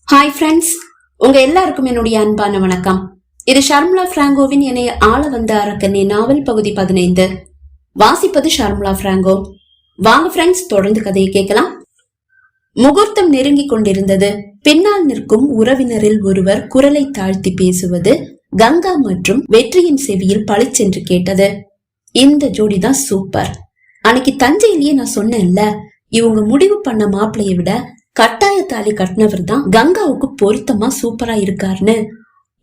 Hi friends, உங்க எல்லாருக்கும் என்னுடைய அன்பான வணக்கம். இது ஷர்மிளா பிராங்கோவின் என்னை ஆள வந்த அரக்கனே நாவல் பகுதி 15. வாசிப்பது ஷர்மிளா பிராங்கோ. வாங்க ஃப்ரெண்ட்ஸ், தொடர்ந்து கதையை கேட்கலாம். முகூர்த்தம் நெருங்கி கொண்டிருந்தது. பின்னால் நிற்கும் உறவினரில் ஒருவர் குரலை தாழ்த்தி பேசுவது கங்கா மற்றும் வெற்றியின் செவியில் பளிச்சென்று கேட்டது. இந்த ஜோடிதான் சூப்பர். அன்னைக்கு தஞ்சையிலேயே நான் சொன்னேன்ல, இவங்க முடிவு பண்ண மாப்பிளைய விட கட்டாய தாலி கட்டினவர் தான் கங்காவுக்கு பொருத்தமா சூப்பரா இருக்காருன்னு.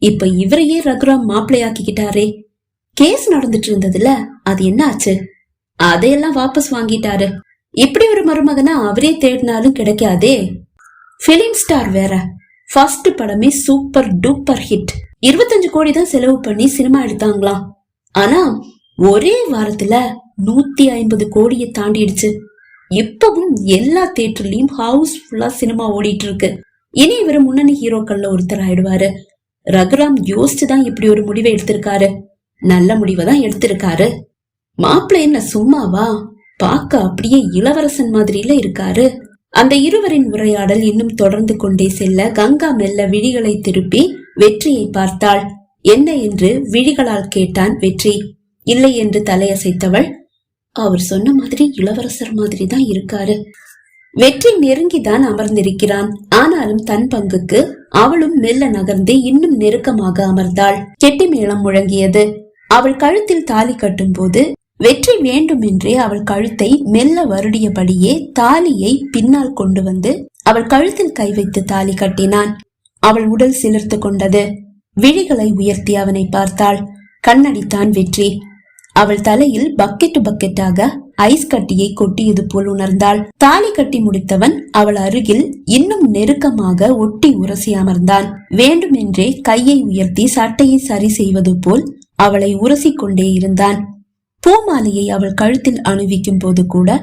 இப்ப இவரையே ரகுராம் மாப்பிள்ளையாக்கிக்கிட்டாரே. கேஸ் நடந்துட்டு இருந்ததுல அது என்ன ஆச்சு? அதையெல்லாம் வாபஸ் வாங்கிட்டாரு. இப்படி ஒரு மருமகனா அவரே தேடினாலும் கிடைக்காதே. பிலிம் ஸ்டார் வேற. ஃபர்ஸ்ட் படமே சூப்பர் டூப்பர் ஹிட். 25 கோடி தான் செலவு பண்ணி சினிமா எடுத்தாங்களாம். ஆனா ஒரே வாரத்துல 150 கோடியை தாண்டிடுச்சு. இப்பவும் எல்லா தியேட்டர்லயும் ஹவுஸ் ஃபுல்லா சினிமா ஓடிட்டு இருக்கு. இனி இவரு முன்னணி ஹீரோக்கள்ல ஒருத்தர் ஆயிடுவாரு. ரகுராம் யோசிச்சுதான் இப்படி ஒரு முடிவை எடுத்திருக்காரு. நல்ல முடிவை தான் எடுத்திருக்காரு. மாப்பிள்ளை என்ன சும்மாவா? பாக்க அப்படியே இளவரசன் மாதிரில இருக்காரு. அந்த இருவரின் உரையாடல் இன்னும் தொடர்ந்து கொண்டே செல்ல கங்கா மெல்ல விழிகளை திருப்பி வெற்றியை பார்த்தாள். என்ன என்று விழிகளால் கேட்டான் வெற்றி. இல்லை என்று தலையசைத்தவள், அவர் சொன்ன மாதிரி இளவரசர் மாதிரி தான் இருக்காரு. வெற்றி நெருங்கிதான் அமர்ந்திருக்கிறான். ஆனாலும் தன் பங்குக்கு அவளும் மெல்ல நகர்ந்து இன்னும் நெருக்கமாக அமர்ந்தாள். கெட்டி மேளம் முழங்கியது. அவள் கழுத்தில் தாலி கட்டும் போது வெற்றி வேண்டுமென்றே அவள் கழுத்தை மெல்ல வருடியபடியே தாலியை பின்னால் கொண்டு வந்து அவள் கழுத்தில் கை வைத்து தாலி கட்டினான். அவள் உடல் சிலிர்த்து கொண்டது. விழிகளை உயர்த்தி அவனை பார்த்தாள். கண்ணடித்தான் வெற்றி. அவள் தலையில் பக்கெட்டு பக்கெட்டாக ஐஸ் கட்டியை கொட்டியது போல் உணர்ந்தாள். தாலி கட்டி முடித்தவன் அவள் அருகில் இன்னும் நெருக்கமாக ஒட்டி உரசி அமர்ந்தான். வேண்டுமென்றே கையை உயர்த்தி சட்டையை சரி செய்வது போல் அவளை உரசி கொண்டே இருந்தான். பூமாலையை அவள் கழுத்தில் அணிவிக்கும் போது கூட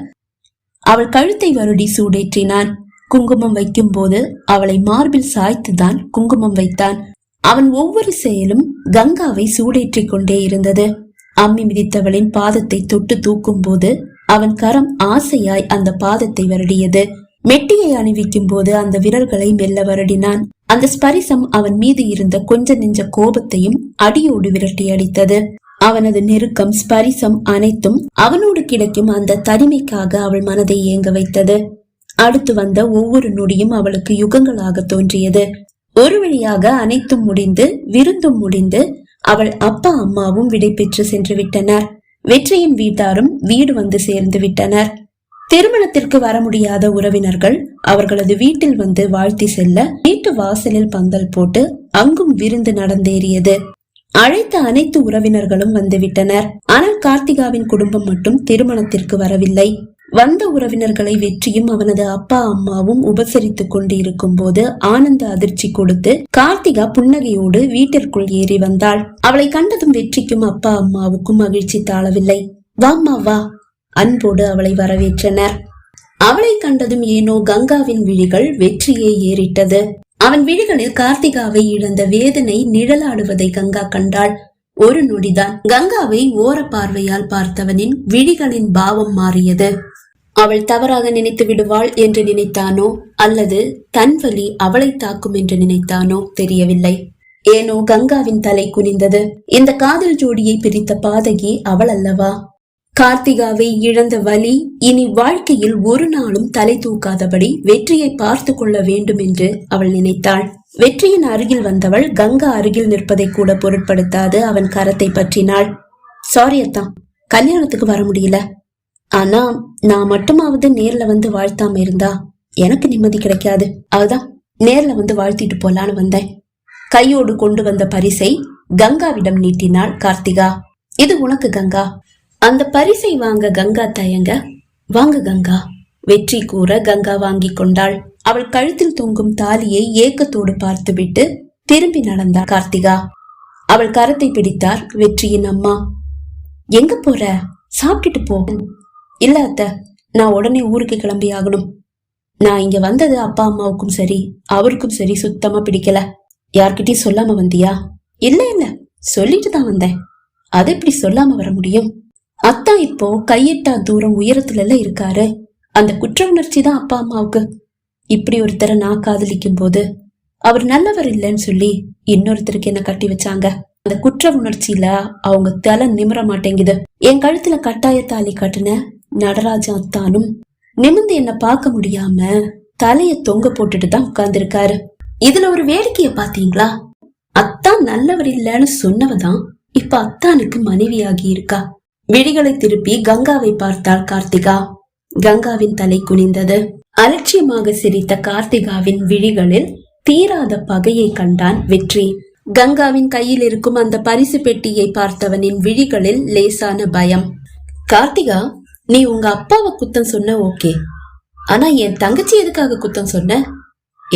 அவள் கழுத்தை வருடி சூடேற்றினான். குங்குமம் வைக்கும் போது அவளை மார்பில் சாய்த்துதான் குங்குமம் வைத்தான். அவன் ஒவ்வொரு செயலும் கங்காவை சூடேற்றி கொண்டே இருந்தது. அம்மி மிதித்தவளின் பாதத்தை தொட்டு தூக்கும் போது அவன் கரம் ஆசையாய் அந்த பாதத்தை வருடியது. மெட்டியை அணிவிக்கும் போது அந்த விரல்களை மெல்ல வருடினான். அந்த ஸ்பரிசம் அவன் மீது இருந்த கொஞ்ச நெஞ்ச கோபத்தையும் அடியோடு விரட்டி அடித்தது. அவனது நெருக்கம், ஸ்பரிசம் அனைத்தும் அவனோடு கிடைக்கும் அந்த தனிமைக்காக அவள் மனதை ஏங்க வைத்தது. அடுத்து வந்த ஒவ்வொரு நொடியும் அவளுக்கு யுகங்களாக தோன்றியது. ஒரு வழியாக அனைத்தும் முடிந்து விருந்தும் முடிந்து அவள் அப்பா அம்மாவும் விடை பெற்று சென்று விட்டனர். வெற்றியின் வீட்டாரும் வீடு வந்து சேர்ந்து விட்டனர். திருமணத்திற்கு வர முடியாத உறவினர்கள் அவர்களது வீட்டில் வந்து வாழ்த்தி செல்ல வீட்டு வாசலில் பந்தல் போட்டு அங்கும் விருந்து நடந்தேறியது. அழைத்த அனைத்து உறவினர்களும் வந்து விட்டனர். ஆனால் கார்த்திகாவின் குடும்பம் மட்டும் திருமணத்திற்கு வரவில்லை. வந்த உறவினர்களை வெற்றியும் அவனது அப்பா அம்மாவும் உபசரித்துக் கொண்டு இருக்கும் போது ஆனந்த அதிர்ச்சி கொடுத்து கார்த்திகா புன்னகையோடு வீட்டிற்குள் ஏறி வந்தாள். அவளை கண்டதும் வெற்றிக்கும் அப்பா அம்மாவுக்கும் மகிழ்ச்சி தாழவில்லை. வாம்மா வா, அன்போடு அவளை வரவேற்றனர். அவளை கண்டதும் ஏனோ கங்காவின் விழிகள் வெற்றியே ஏறிட்டது. அவன் விழிகளில் கார்த்திகாவை இழந்த வேதனை நிழலாடுவதை கங்கா கண்டாள். ஒரு நொடிதான் கங்காவை ஓர பார்வையால் பார்த்தவனின் விழிகளின் பாவம் மாறியது. அவள் தவறாக நினைத்து விடுவாள் என்று நினைத்தானோ அல்லது தன் வலி அவளை தாக்கும் என்று நினைத்தானோ தெரியவில்லை. ஏனோ கங்காவின் தலை குனிந்தது. இந்த காதல் ஜோடியை பிரித்த பாதகி அவள் அல்லவா? கார்த்திகாவை இழந்த வலி இனி வாழ்க்கையில் ஒரு நாளும் தலை தூக்காதபடி வெற்றியை பார்த்து கொள்ள வேண்டும் என்று அவள் நினைத்தாள். வெற்றியின் அருகில் வந்தவள் கங்கா அருகில் நிற்பதை கூட பொருட்படுத்தாது அவன் கரத்தை பற்றினாள். சாரி அத்தா, கல்யாணத்துக்கு வர முடியல. ஆனா நான் மட்டுமாவது நேர்ல வந்து வாழ்த்தாம இருந்தா எனக்கு நிம்மதி கிடைக்காது. அதுதான் நேர்ல வந்து வாழ்த்திட்டு போலான்னு வந்தேன். கையோடு கொண்டு வந்த பரிசை கங்காவிடம் நீட்டினாள் கார்த்திகா. இது உனக்கு கங்கா. அந்த பரிசை வாங்க கங்கா தயங்க, வாங்க கங்கா வெற்றி கூற கங்கா வாங்கி கொண்டாள். அவள் கழுத்தில் தொங்கும் தாலியை ஏக்கத்தோடு பார்த்துவிட்டு திரும்பி நடந்தாள் கார்த்திகா. அவள் கரத்தை பிடித்தார் வெற்றியின் அம்மா. எங்க போற? சாப்பிட்டுட்டு போ. இல்ல அத்த, நான் உடனே ஊருக்கு கிளம்பி ஆகணும். நான் இங்க வந்தது அப்பா அம்மாவுக்கும் சரி அவருக்கும் சரி சுத்தமா பிடிக்கல. யார்கிட்டயும் சொல்லாம வந்தியா? இல்ல இல்ல, சொல்லிட்டு தான் வந்தேன். அது எப்படி சொல்லாம வர முடியும்? அத்தா இப்போ கையெட்டா தூரம் உயரத்துல இருக்காரு. அந்த குற்ற உணர்ச்சி தான் அப்பா அம்மாவுக்கு. இப்படி ஒருத்தரை நான் காதலிக்கும் போது அவர் நல்லவர் இல்லைன்னு சொல்லி இன்னொருத்தருக்கு என்ன கட்டி வச்சாங்க. அந்த குற்ற உணர்ச்சியில அவங்க தலை நிமிர மாட்டேங்குது. என் கழுத்துல கட்டாய தாலி கட்டுன நடராஜன் அத்தானும் நிமிர்ந்து என்ன பார்க்க முடியாம தலைய தொங்க போட்டுட்டு தான் உட்கார்ந்துருக்காரு. இதுல ஒரு வேடிக்கைய பாத்தீங்களா? அத்தான் நல்லவர் இல்லைன்னு சொன்னவதான் இப்ப அத்தானுக்கு மனைவியாகி இருக்கா. விழிகளை திருப்பி கங்காவை பார்த்தாள் கார்த்திகா. கங்காவின் தலை குனிந்தது. அலட்சியமாக சிரித்த கார்த்திகாவின் விழிகளில் தீராத பகையை கண்டான் வெற்றி. கங்காவின் கையில் இருக்கும் அந்த பரிசு பெட்டியை பார்த்தவனின் விழிகளில் லேசான பயம். கார்த்திகா, நீ உங்க அப்பாவை குத்தம் சொன்ன ஓகே, ஆனா என் தங்கச்சி எதுக்காக குத்தம் சொன்ன?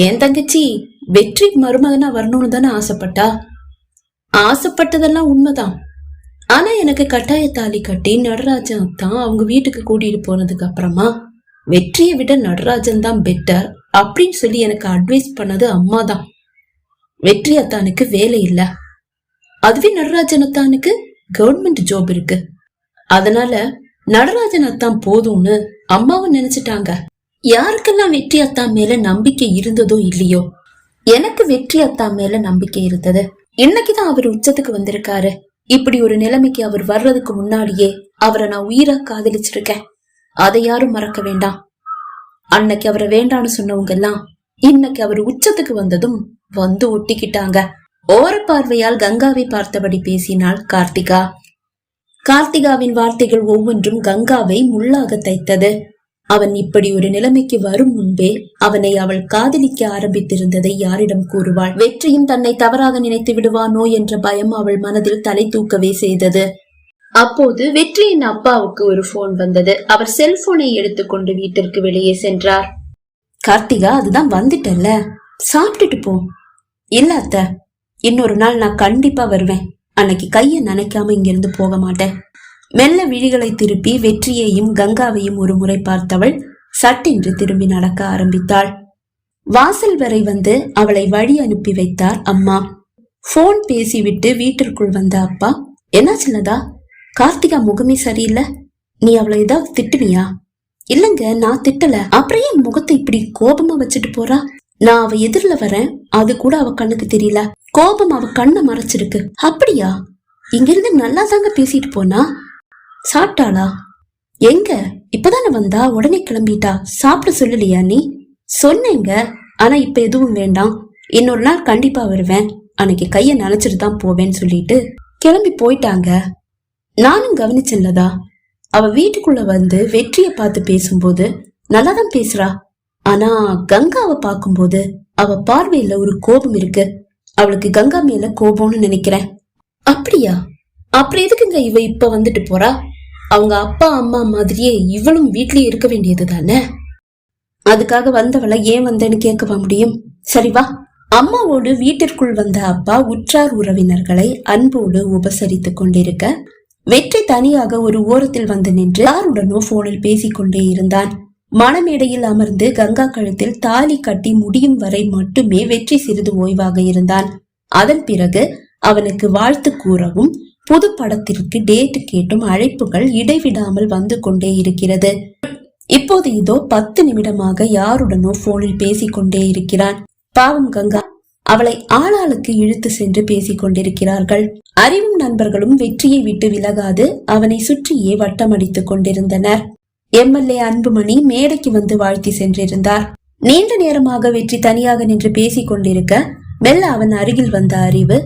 என் தங்கச்சி வெற்றி மருமகனா வரணும்னு தானே ஆசைப்பட்டா. ஆசைப்பட்டதெல்லாம் உண்மைதான். ஆனா எனக்கு கட்டாய தாலி கட்டி நடராஜன் தான் அவங்க வீட்டுக்கு கூட்டிட்டு போனதுக்கு அப்புறமா வெற்றியை விட நடராஜன் தான் பெட்டர் அப்படின்னு சொல்லி எனக்கு அட்வைஸ் பண்ணது அம்மா தான். வெற்றி அத்தானுக்கு வேலை இல்ல, அதுவே நடராஜன் அத்தானுக்கு கவர்மெண்ட் ஜாப் இருக்கு. அதனால நடராஜன் அத்தான் போதும்னு அம்மாவும் நினைச்சிட்டாங்க. யாருக்கெல்லாம் வெற்றி அத்தான் மேல நம்பிக்கை இருந்ததோ இல்லையோ, எனக்கு வெற்றி அத்தான் மேல நம்பிக்கை இருந்தது. இன்னைக்குதான் அவர் உச்சத்துக்கு வந்திருக்காரு. இப்படி ஒரு நிலைமைக்கு அவர் வர்றதுக்கு முன்னாடியே அவரை நான் உயிரா காதலிச்சிருக்கேன். அதை யாரும் மறக்க வேண்டாம். அன்னைக்கு அவரை வேண்டான்னு சொன்னவங்க எல்லாம் இன்னைக்கு அவர் உச்சத்துக்கு வந்ததும் வந்து ஒட்டிக்கிட்டாங்க. ஓர பார்வையால் கங்காவை பார்த்தபடி பேசினாள் கார்த்திகா. கார்த்திகாவின் வார்த்தைகள் ஒவ்வொன்றும் கங்காவை முள்ளாக தைத்தது. அவன் இப்படி ஒரு நிலைமைக்கு வரும் முன்பே அவனை அவள் காதலிக்க ஆரம்பித்திருந்ததை யாரிடம் கூறுவாள்? வெற்றியும் தன்னை தவறாக நினைத்து விடுவானோ என்ற பயம் அவள் மனதில் தலை தூக்கவே செய்தது. அப்போது வெற்றியின் அப்பாவுக்கு ஒரு போன் வந்தது. அவர் செல்போனை எடுத்துக்கொண்டு வீட்டிற்கு வெளியே சென்றார். கார்த்திகா, அதுதான் வந்துட்டல்ல, சாப்பிட்டுட்டு போ. இல்ல அத்த, இன்னொரு நாள் நான் கண்டிப்பா வருவேன். அன்னைக்கு கைய நனைக்காம இங்கிருந்து போக மாட்டேன். மெல்ல விழிகளை திருப்பி வெற்றியையும் கங்காவையும் ஒரு முறை பார்த்தவள் சட்டென்று திரும்பி நடக்க ஆரம்பித்தாள். வாசல் வரை வந்து அவளை வழி அனுப்பி வைத்தார் அம்மா. போன் பேசிவிட்டு வீட்டிற்குள் வந்த அப்பா, என்னாச்சுல்லதா? கார்த்திகா முகமே சரியில்லை, நீ அவளை ஏதாவது திட்டுவியா? இல்லங்க, நான் திட்டல. அப்புறம் ஏன் முகத்தை இப்படி கோபமா வச்சுட்டு போறா? நான் அவ எதிரில வரேன், அது கூட அவ கண்ணுக்கு தெரியல. கோபம் அவ கண்ணை மறைச்சிருக்கு. அப்படியா? இங்கிருந்து நல்லா தாங்க பேசிட்டு போனா. சாப்பிட்டாளா? எங்க? இப்பதானே வந்தா, உடனே கிளம்பிட்டா. சாப்பிட சொல்லலையா நீ? சொன்னேங்க, ஆனா இப்ப எதுவும் வேண்டாம், இன்னொரு நாள் கண்டிப்பா வருவேன், அன்னைக்கு கைய நினைச்சிட்டு தான் போவேன்னு சொல்லிட்டு கிளம்பி போயிட்டாங்க. நானும் கவனிச்சேன்லதா, அவ வீட்டுக்குள்ள வந்து வெற்றிய பார்த்து பேசும்போது நல்லாதான் பேசுறா. ஆனா கங்காவை பார்க்கும்போது அவ பார்வையில ஒரு கோபம் இருக்கு. அவளுக்கு கங்கா மேல கோபம்னு நினைக்கிறேன். அப்படியா? அப்புறம் எதுக்குங்க இவ இப்ப வந்துட்டு போறா? அவங்க அப்பா அம்மா மாதிரியே இவளும் வீட்லயே இருக்க வேண்டியது தானே. அதுக்காக வந்தவளை ஏன் வந்தேன்னு கேட்கவா முடியும்? சரி வா. அம்மாவோடு வீட்டிற்குள் வந்த அப்பா உற்றார் உறவினர்களை அன்போடு உபசரித்து கொண்டிருக்க, வெற்றி தனியாக ஒரு ஓரத்தில் வந்து நின்று யாருடனோ போனில் பேசிக்கொண்டே இருந்தான். மணமேடையில் அமர்ந்து கங்கா கழுத்தில் தாலி கட்டி முடியும் வரை மட்டுமே வெற்றி சிறிது ஓய்வாக இருந்தான். அதன் பிறகு அவனுக்கு வாழ்த்து கூறவும் புது படத்திற்கு டேட் கேட்டும் அழைப்புகள் இடைவிடாமல் வந்து கொண்டே இருக்கிறது. இப்போது இதோ 10 நிமிடமாக யாருடனோ போனில் பேசிக்கொண்டே இருக்கிறான். பாவம் கங்கா, அவளை ஆளாளுக்கு இழுத்து சென்று பேசிக் கொண்டிருக்கிறார்கள். அறிவும் நண்பர்களும் வெற்றியை விட்டு விலகாது அவனை சுற்றியே வட்டமடித்துக் கொண்டிருந்தனர். எம்எல்ஏ அன்புமணி மேடைக்கு வந்து வாழ்த்தி சென்றிருந்தார். நீண்ட நேரமாக வெற்றி தனியாக நின்று பேசிக் கொண்டிருக்க மெல்ல அவன் அருகில் வந்த அறிவு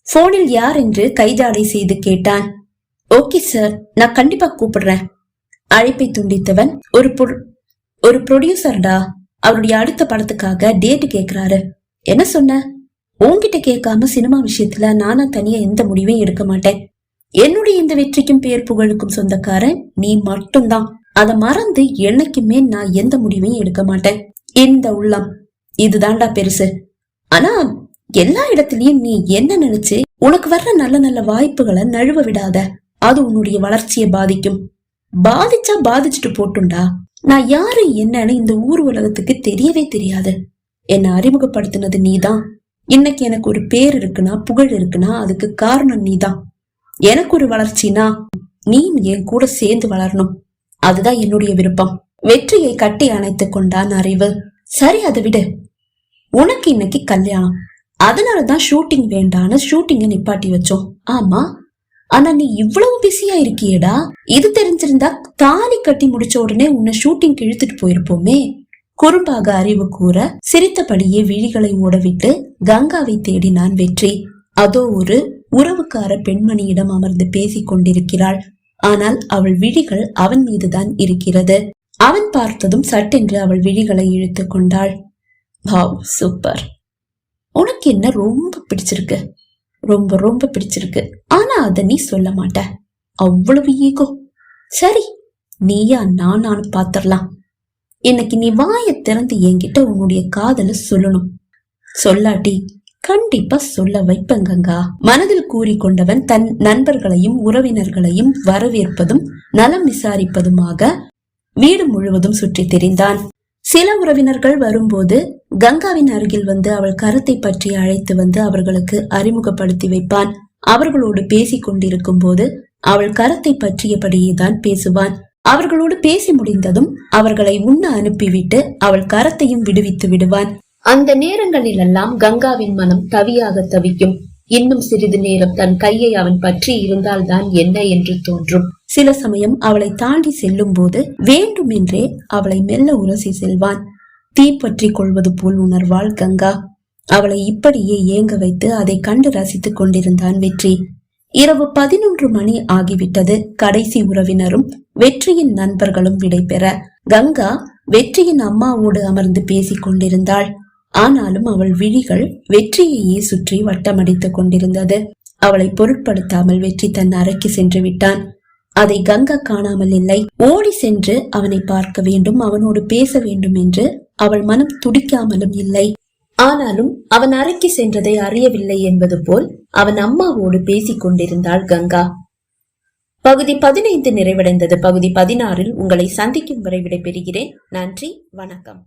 போனில் யார் என்று கைதாடை செய்து கேட்டான். ஓகே சார், நான் கண்டிப்பா கூப்பிடுறேன். அழைப்பை துண்டித்தவன், ஒரு ப்ரொடியூசர்டா, அவருடைய அடுத்த படத்துக்காக டேட் கேக்குறாரு. என்ன சொன்ன? உன்கிட்ட கேட்காம சினிமா விஷயத்துல நானா தனியா எந்த முடிவையும் எடுக்க மாட்டேன். என்னுடைய இந்த வெற்றிக்கும் பேர் புகழுக்கும் சொந்தக்காரன் நீ மட்டும்தான். அதை மறந்து என்னைக்குமே நான் எந்த முடிவையும் எடுக்க மாட்டேன். இந்த உள்ளம் இதுதான்டா பெருசு. ஆனா எல்லா இடத்துலயும் நீ என்ன நினைச்சு உனக்கு வர்ற நல்ல நல்ல வாய்ப்புகளை நழுவ விடாத. அது உன்னுடைய வளர்ச்சியை பாதிக்கும். பாதிச்சா பாதிச்சுட்டு போட்டுண்டா. நான் யாரு என்னன்னு இந்த ஊர் உலகத்துக்கு தெரியவே தெரியாது. என்னை அறிமுகப்படுத்தினது நீதான். இன்னைக்கு எனக்கு ஒரு பேர் இருக்குன்னா, புகழ் இருக்குன்னா அதுக்கு காரணம் நீதான். எனக்கு ஒரு வளர்ச்சினா நீ என் கூட சேர்ந்து வளரணும். அதுதான் என்னுடைய விருப்பம். வெற்றியை கட்டி அணைத்துக் கொண்டான் அறிவு. சரி, அதை விடு. உனக்கு இன்னைக்கு கல்யாணம், அதனாலதான் ஷூட்டிங் வேண்டான்னு ஷூட்டிங்க நிப்பாட்டி வச்சோம். ஆமா, ஆனா நீ இவ்வளவு பிஸியா இருக்கியேடா. இது தெரிஞ்சிருந்தா தாலி கட்டி முடிச்ச உடனே உன்னை ஷூட்டிங் இழுத்துட்டு போயிருப்போமே. குறும்பாக அறிவு கூற சிரித்தபடியே விழிகளை ஓடவிட்டு கங்காவை தேடினான் வெற்றி. அதோ ஒரு உறவுக்கார பெண்மணியிடம் அமர்ந்து பேசிக் கொண்டிருக்கிறாள். ஆனால் அவள் விழிகள் அவன் மீதுதான் இருக்கிறது. அவன் பார்த்ததும் சட்டென்று அவள் விழிகளை இழுத்து கொண்டாள். Wow, super. உனக்கு என்ன ரொம்ப பிடிச்சிருக்கு? ரொம்ப ரொம்ப பிடிச்சிருக்கு. ஆனா அத நீ சொல்ல மாட்ட, அவ்வளவு ஈகோ. சரி, நீயா நானு பாத்திரலாம். இன்னைக்கு நீ வாய திறந்து என்கிட்ட உன்னுடைய காதல சொல்லணும். சொல்லாட்டி கண்டிப்பா சொல்ல வைப்பங்கங்கா. மனதில் கூறிக்கொண்டவன் தன் நண்பர்களையும் உறவினர்களையும் வரவேற்பதும் நலம் விசாரிப்பதுமாக வீடு முழுவதும் சுற்றி திரிந்தான். சில உறவினர்கள் வரும்போது கங்காவின் அருகில் வந்து அவள் கரத்தை பற்றி அழைத்து வந்து அவர்களுக்கு அறிமுகப்படுத்தி வைப்பான். அவர்களோடு பேசிக் கொண்டிருக்கும் போது அவள் கரத்தை பற்றியபடியேதான் பேசுவான். அவர்களோடு பேசி முடிந்ததும் அவர்களை உண்ண அனுப்பிவிட்டு அவள் கரத்தையும் விடுவித்து விடுவான். அந்த நேரங்களிலெல்லாம் கங்காவின் மனம் தவியாக தவிக்கும். இன்னும் சிறிது நேரம் தன் கையை அவன் பற்றி இருந்தால்தான் என்ன என்று தோன்றும். சில சமயம் அவளை தாண்டி செல்லும் போது வேண்டுமென்றே அவளை மெல்ல உரசி செல்வான். தீப்பற்றி கொள்வது போல் உணர்வாள் கங்கா. அவளை இப்படியே ஏங்க வைத்து அதை கண்டு ரசித்துக் கொண்டிருந்தான் வெற்றி. இரவு 11 மணி ஆகிவிட்டது. கடைசி உறவினரும் வெற்றியின் நண்பர்களும் விடைபெற கங்கா வெற்றியின் அம்மாவோடு அமர்ந்து பேசிக் கொண்டிருந்தாள். ஆனாலும் அவள் விழிகள் வெற்றியையே சுற்றி வட்டமடித்துக் கொண்டிருந்தது. அவளை பொருட்படுத்தாமல் வெற்றி தன் அறைக்கு சென்று விட்டான். அதை கங்கா காணாமல் இல்லை. ஓடி சென்று அவனை பார்க்க வேண்டும், அவனோடு பேச வேண்டும் என்று அவள் மனம் துடிக்காமலும் இல்லை. ஆனாலும் அவன் அறைக்கு சென்றதை அறியவில்லை என்பது போல் அவன் அம்மாவோடு பேசிக் கொண்டிருந்தாள் கங்கா. பகுதி 15 நிறைவடைந்தது. பகுதி 16 உங்களை சந்திக்கும் வரை விடைபெறுகிறேன். நன்றி, வணக்கம்.